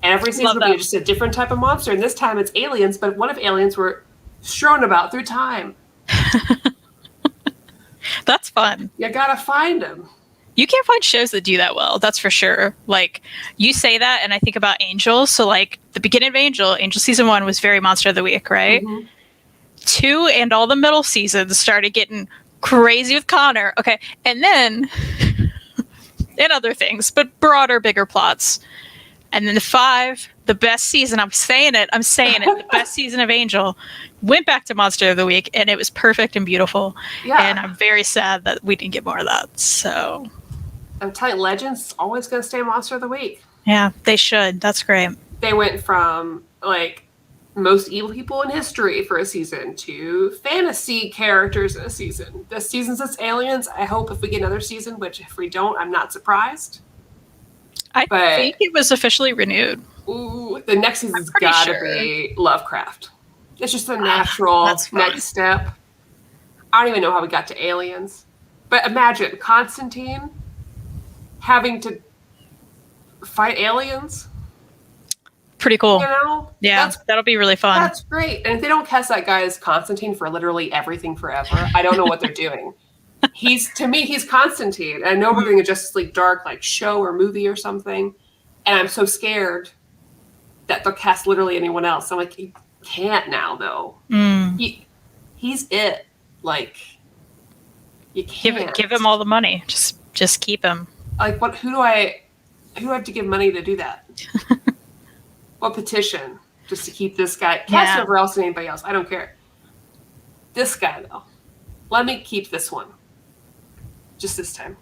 And every season will be just a different type of monster. And this time it's aliens, but what if aliens were strewn about through time?
That's fun.
You gotta find them.
You can't find shows that do that well, that's for sure. Like, you say that, and I think about Angel. So, like, the beginning of Angel season 1 was very Monster of the Week, right? Mm-hmm. 2 and all the middle seasons started getting crazy with Connor. Okay, and then, and other things, but broader, bigger plots. And then the 5, the best season, I'm saying it, the best season of Angel, went back to Monster of the Week, and it was perfect and beautiful. Yeah. And I'm very sad that we didn't get more of that, so.
I'm telling you, Legends is always going to stay Monster of the Week.
Yeah, they should. That's great.
They went from, like, most evil people in history for a season to fantasy characters in a season. This season's it's aliens. I hope if we get another season, which if we don't, I'm not surprised.
I think it was officially renewed.
Ooh, the next season's gotta be Lovecraft. It's just a natural next step. I don't even know how we got to aliens. But imagine Constantine having to fight aliens.
Pretty cool.
You know?
Yeah, that'll be really fun.
That's great. And if they don't cast that guy as Constantine for literally everything forever, I don't know what they're doing. He's Constantine. And I know we're doing a Justice League Dark like show or movie or something. And I'm so scared that they'll cast literally anyone else. I'm like, you can't now though. He's it. Like, you can't
give him all the money. Just keep him.
Like, what? Who do I have to give money to do that? What petition just to keep this guy? Cast over else than anybody else. I don't care. This guy though, let me keep this one. Just this time.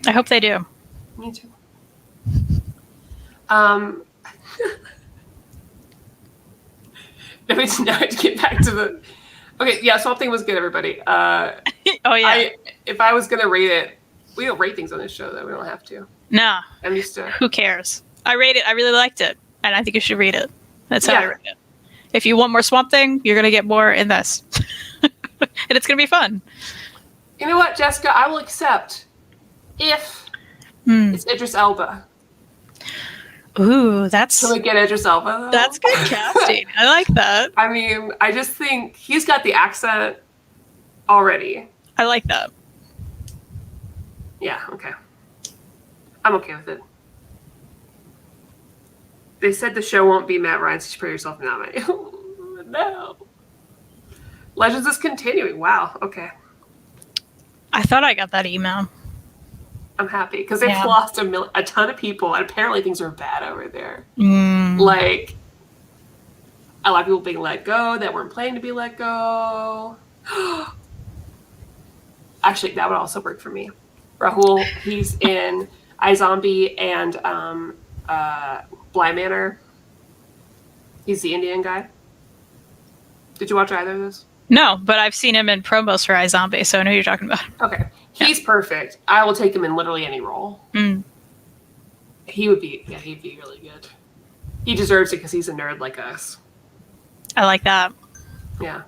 I hope they do.
Me too. Now to get back to the. Okay, yeah, Swamp Thing was good, everybody.
Oh yeah.
If I was gonna rate it, we don't rate things on this show, though. We don't have to.
No.
I'm used to.
Who cares? I rate it. I really liked it, and I think you should read it. That's how I rate it. If you want more Swamp Thing, you're gonna get more in this, and it's gonna be fun.
You know what, Jessica? I will accept if it's Idris Elba.
Ooh,
Can we get Idris Elba, though?
That's good casting. I like that.
I mean, I just think he's got the accent already.
I like that.
Yeah, okay. I'm okay with it. They said the show won't be Matt Ryan's Prepare Yourself nominated. No. Legends is continuing. Wow, okay.
I thought I got that email.
I'm happy because they've lost a ton of people, and apparently things are bad over there. Like, a lot of people being let go that weren't planning to be let go. Actually, that would also work for me. Rahul, he's in iZombie and Bly Manor. He's the Indian guy. Did you watch either of those?
No, but I've seen him in promos for iZombie, so I know who you're talking about.
Okay. He's perfect. I will take him in literally any role. He'd be really good. He deserves it because he's a nerd like us.
I like that.
Yeah.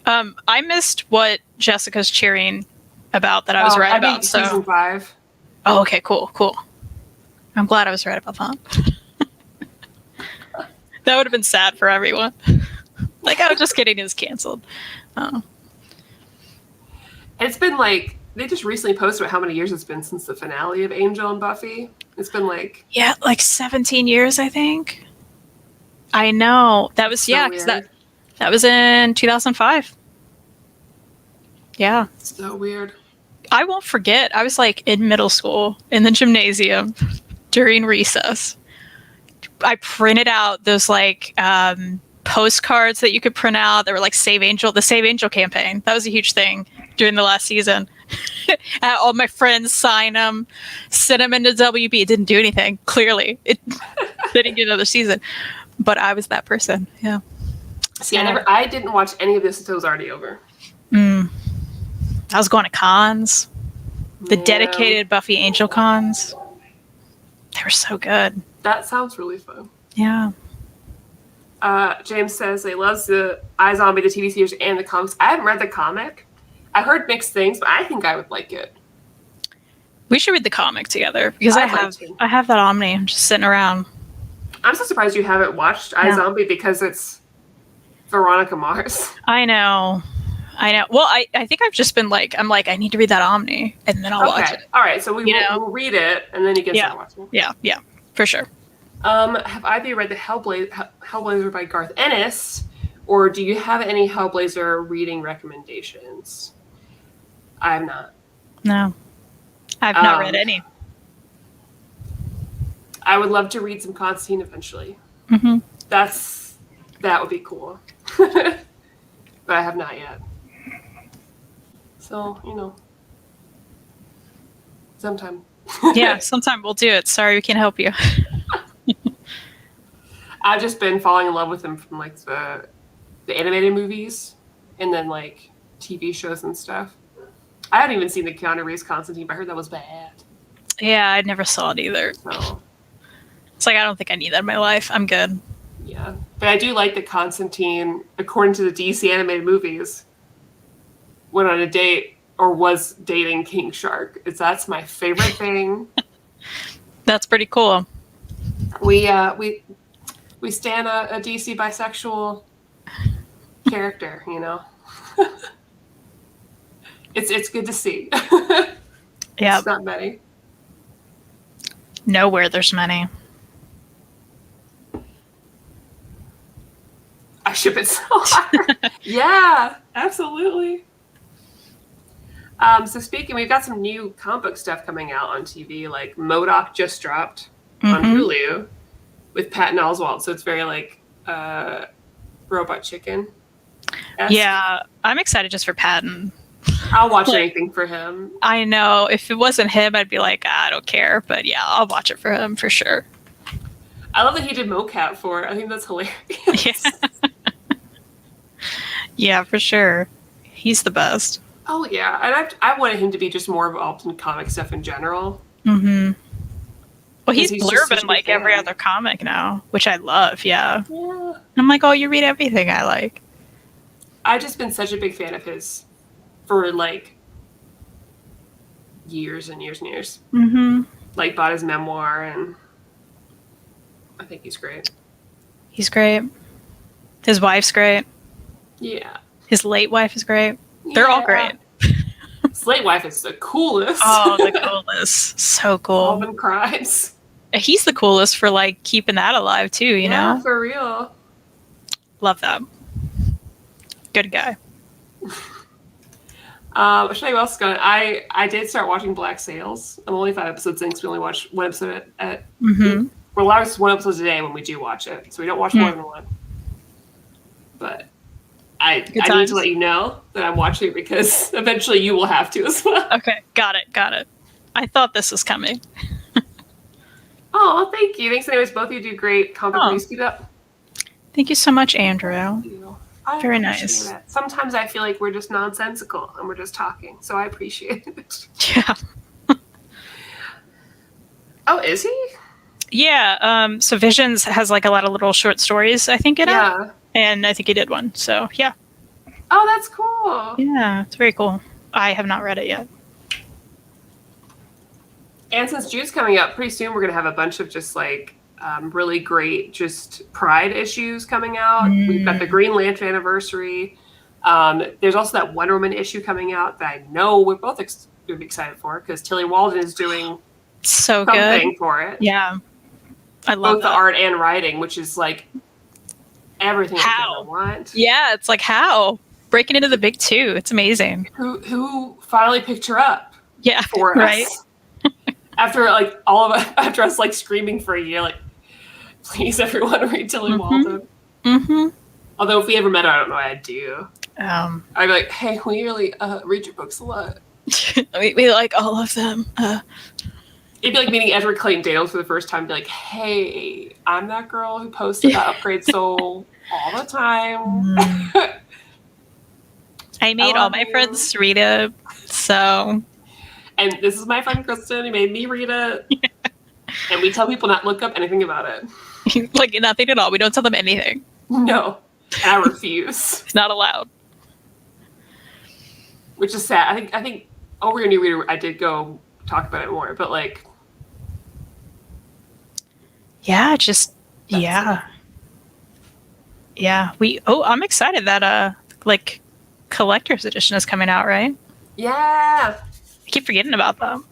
I missed what Jessica's cheering about that I was right about. So
season 5.
Oh, okay, cool. I'm glad I was right about that. That would have been sad for everyone. Like, I was just kidding, it was canceled.
And it's been like, they just recently posted about how many years it's been since the finale of Angel and Buffy. It's been like...
Yeah, like 17 years, I think. I know. That was, because that was in 2005. Yeah.
So weird.
I won't forget. I was like in middle school in the gymnasium during recess. I printed out those like postcards that you could print out. They were like the Save Angel campaign. That was a huge thing during the last season. All my friends sign them, send them into WB. It didn't do anything. Clearly, they didn't get another season. But I was that person. Yeah.
See, I didn't watch any of this until it was already over.
I was going to cons. The dedicated Buffy Angel cons. They were so good.
That sounds really fun.
Yeah.
James says he loves the iZombie, the TV series, and the comics. I haven't read the comic. I heard mixed things, but I think I would like it.
We should read the comic together because I have that Omni. I'm just sitting around.
I'm so surprised you haven't watched iZombie because it's Veronica Mars.
I know. Well, I think I've just been like, I need to read that Omni, and then I'll watch it.
All right, so we'll read it, and then you can start watching it.
Yeah, for sure.
Have either of you read the Hellblazer by Garth Ennis, or do you have any Hellblazer reading recommendations? I have not.
No. I've not read any.
I would love to read some Constantine eventually.
Mm-hmm.
That would be cool. But I have not yet. So, sometime.
Yeah, sometime we'll do it. Sorry, we can't help you.
I've just been falling in love with him from like the animated movies and then like TV shows and stuff. I haven't even seen the Keanu Reeves Constantine, but I heard that was bad.
Yeah, I never saw it either.
So
it's like, I don't think I need that in my life. I'm good.
Yeah. But I do like that Constantine, according to the DC animated movies, went on a date or was dating King Shark. That's my favorite thing.
That's pretty cool.
We stand a DC bisexual character, It's good to see.
Yeah.
It's not many.
Nowhere there's many.
ship it so hard. Yeah, absolutely. So speaking, we've got some new comic book stuff coming out on TV. Like MODOK just dropped on Hulu with Patton Oswalt. So it's very like Robot Chicken.
Yeah, I'm excited just for Patton.
I'll watch anything for him.
I know. If it wasn't him, I'd be like, I don't care. But yeah, I'll watch it for him for sure.
I love that he did mocap for it. I think that's hilarious.
Yeah. Yeah, for sure. He's the best.
Oh, yeah. And I wanted him to be just more involved in comic stuff in general.
Mm-hmm. Well, he's
blurbing
blurbing like every other comic now, which I love. Yeah. I'm like, oh, you read everything I like.
I've just been such a big fan of his for like years and years and years.
Mm-hmm.
Like bought his memoir, and I think he's great.
He's great. His wife's great.
Yeah.
His late wife is great. They're all great.
His late wife is the coolest.
Oh, the coolest. So cool.
All them crimes.
He's the coolest for like keeping that alive too, you know?
For real.
Love that. Good guy.
I'll show you what else is going on. I did start watching Black Sails. I'm only 5 episodes in because we only watch one episode at
Mm-hmm.
we're allowed just one episode a day when we do watch it. So we don't watch more than one. But I need to let you know that I'm watching it because eventually you will have to as well.
Okay, got it. I thought this was coming.
Oh, thank you. Thanks anyways. Both of you do great comic news. Keep it up.
Thank you so much, Andrew. Very
appreciate
nice.
That. Sometimes I feel like we're just nonsensical and we're just talking. So I appreciate it.
Yeah.
Oh, is he?
Yeah. So Visions has like a lot of little short stories, I think, in it. And I think he did one. So, yeah.
Oh, that's cool.
Yeah, it's very cool. I have not read it yet.
And since June's coming up, pretty soon we're going to have a bunch of just like really great just Pride issues coming out. We've got the Green Lantern anniversary. There's also that Wonder Woman issue coming out that I know we're both going to be excited for because Tilly Walden is doing something for it.
Yeah. I love
both the art and writing, which is like everything I want.
Yeah, it's like how? Breaking into the big two. It's amazing.
Who finally picked her up?
Yeah.
For us.
Right.
After like all of us, after us like screaming for a year, like, please everyone read Tilly Walden. Mm-hmm. Although if we ever met her, I don't know what I'd do. I'd be like, hey, we really read your books a lot.
we like all of them.
It'd be like meeting Edward Clayton Daniels for the first time. Be like, hey, I'm that girl who posts about Upgrade Soul all the time.
I made all my friends read it, so.
And this is my friend Kristan who made me read it. Yeah. And we tell people not to look up anything about it.
Like nothing at all. We don't tell them anything.
No. And I refuse.
It's not allowed.
Which is sad. I think over your new reader, I did go talk about it more, but like.
Yeah, just, yeah. Yeah. I'm excited that, like, collector's edition is coming out, right?
Yeah.
I keep forgetting about them.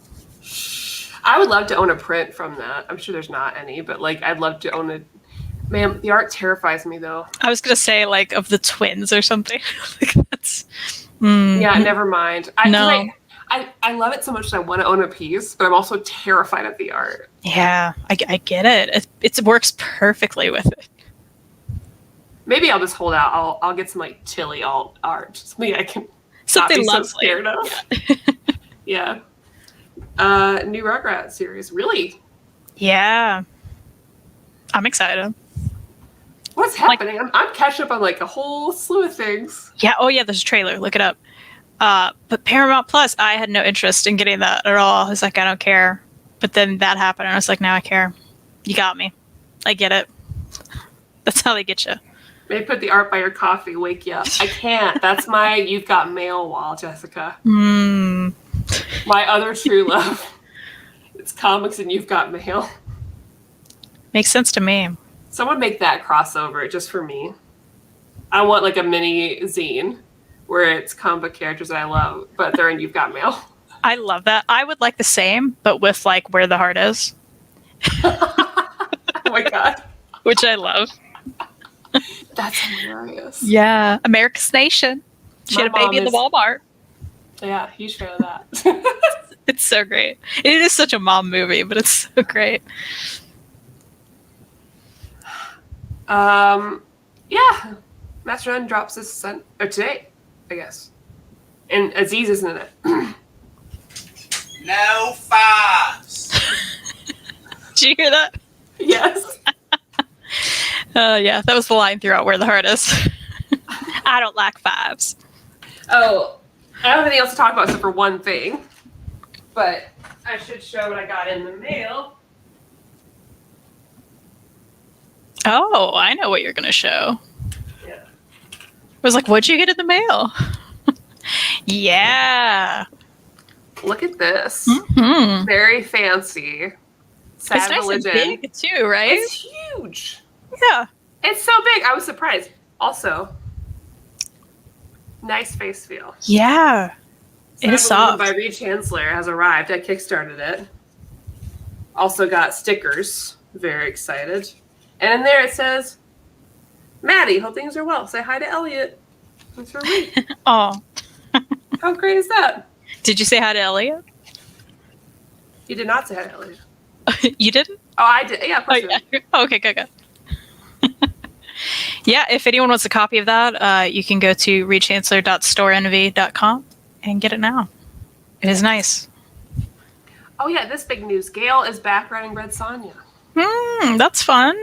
I would love to own a print from that. I'm sure there's not any, but like I'd love to own it. Man, the art terrifies me though.
I was gonna say like of the twins or something. Like that's.
Yeah, never mind.
No.
I love it so much that I want to own a piece, but I'm also terrified of the art.
Yeah, I get it. It works perfectly with it.
Maybe I'll just hold out. I'll get some like Tilly alt art, something I can
something
not be
lovely.
so scared of. Yeah. New Rugrats series, really?
Yeah. I'm excited.
What's happening? Like, I'm catching up on like a whole slew of things.
Yeah. Oh yeah, there's a trailer. Look it up. But Paramount Plus, I had no interest in getting that at all. I was like, I don't care. But then that happened, and I was like, now I care. You got me. I get it. That's how they get you.
Maybe put the art by your coffee, wake you up. I can't. That's my You've Got Mail wall, Jessica. My other true love. It's comics and You've Got Mail.
Makes sense to me.
Someone make that crossover just for me. I want like a mini zine where it's comic book characters that I love, but they're in You've Got Mail.
I love that. I would like the same, but with like Where the Heart Is.
Oh my god.
Which I love.
That's hilarious.
Yeah, America's Nation. She had a baby in the Walmart.
Yeah, huge fan of that.
It's so great. It is such a mom movie, but it's so great.
Yeah. Master Nun drops this today, I guess. And Aziz isn't in it.
No fives.
Did you hear that?
Yes.
Yeah, that was the line throughout Where the Heart Is. I don't like fives.
Oh, I don't have anything else to talk about except for one thing. But I should show what I got in the mail.
Oh, I know what you're going to show.
Yeah.
I was like, what'd you get in the mail? Yeah.
Look at this.
Mm-hmm.
Very fancy. Sad
It's nice
religion.
and big, too, right?
It's huge.
Yeah.
It's so big. I was surprised. Also, nice face feel.
Yeah. It is soft.
By Reed Chancellor has arrived. I kickstarted it. Also got stickers. Very excited. And in there it says, Maddie, hope things are well. Say hi to Elliot. That's for me.
Oh.
How great is that?
Did you say hi to Elliot?
You did not say hi to Elliot.
You didn't?
Oh, I did. Yeah, of course.
Yeah. Okay, good. Yeah, if anyone wants a copy of that, you can go to reedchancellor.storeenvy.com and get it now. It is nice.
Oh, yeah, this big news. Gail is back writing Red Sonja.
That's fun.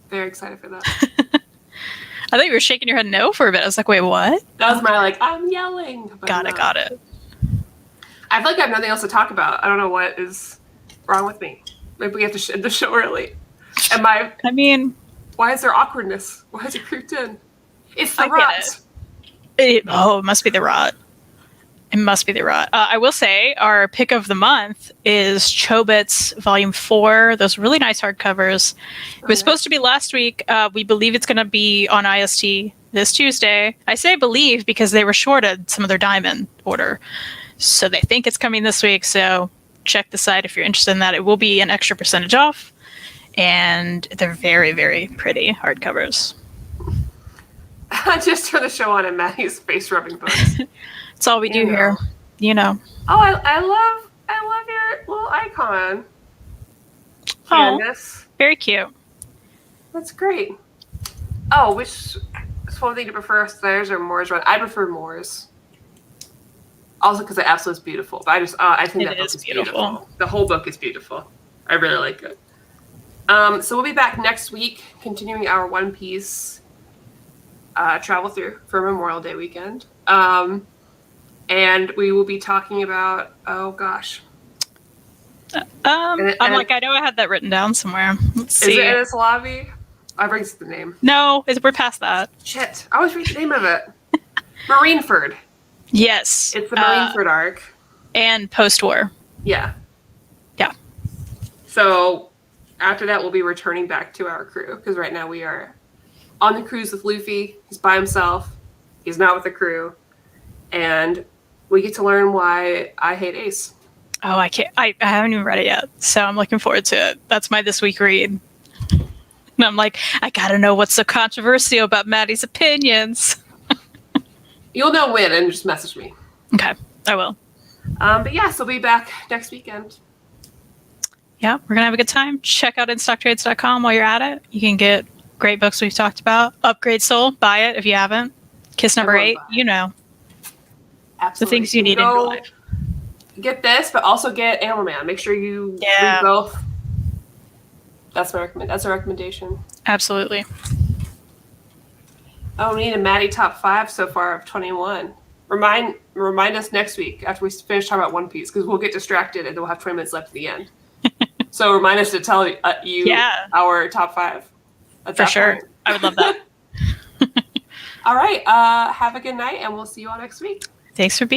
Very excited for that.
I thought you were shaking your head no for a bit. I was like, wait, what?
That was my, I'm yelling.
Got it.
I feel like I have nothing else to talk about. I don't know what is wrong with me. Maybe we have to end the show early. Why is there awkwardness? Why is it creeped in? It's the rot.
It must be the rot. It must be the rot. I will say our pick of the month is Chobits Volume 4. Those really nice hardcovers. It was supposed to be last week. We believe it's going to be on IST this Tuesday. I say believe because they were shorted some of their diamond order. So they think it's coming this week. So check the site if you're interested in that. It will be an extra percentage off. And they're very, very pretty hardcovers.
I just turned the show on and Maddie's face rubbing books.
That's all we do here. You know.
Oh, I love your little icon. Candace.
Very cute.
That's great. Oh, which one thing do you prefer, Snyder's or Moore's run? I prefer Moore's. Also because the absolute is beautiful. But I think that book is beautiful. The whole book is beautiful. I really like it. So we'll be back next week, continuing our One Piece travel through for Memorial Day weekend. And we will be talking about, oh gosh.
I know I had that written down somewhere. Let's see.
Is it Ennis Lobby? I bring the name.
No, we're past that.
Shit. I always read the name of it. Marineford.
Yes.
It's the Marineford arc.
And post-war.
Yeah.
Yeah.
So after that, we'll be returning back to our crew. Because right now we are on the cruise with Luffy. He's by himself. He's not with the crew. And we get to learn why I hate Ace.
Oh, I can't. I haven't even read it yet. So I'm looking forward to it. That's my this week read. And I'm like, I gotta know what's so controversial about Maddie's opinions.
You'll know when and just message me.
Okay, I will.
But yeah, so we'll be back next weekend.
Yeah, we're gonna have a good time. Check out InStockTrades.com while you're at it. You can get great books we've talked about. Upgrade Soul, buy it if you haven't. Kiss number 8, you know.
Absolutely.
The things you need in your life.
Get this, but also get Animal Man. Make sure you read both. That's a recommendation.
Absolutely.
Oh, we need a Maddie top 5 so far of 21. Remind us next week after we finish talking about One Piece, because we'll get distracted and then we'll have 20 minutes left at the end. So remind us to tell you our top 5.
For sure. Point. I would love that.
All right. Have a good night, and we'll see you all next week.
Thanks for being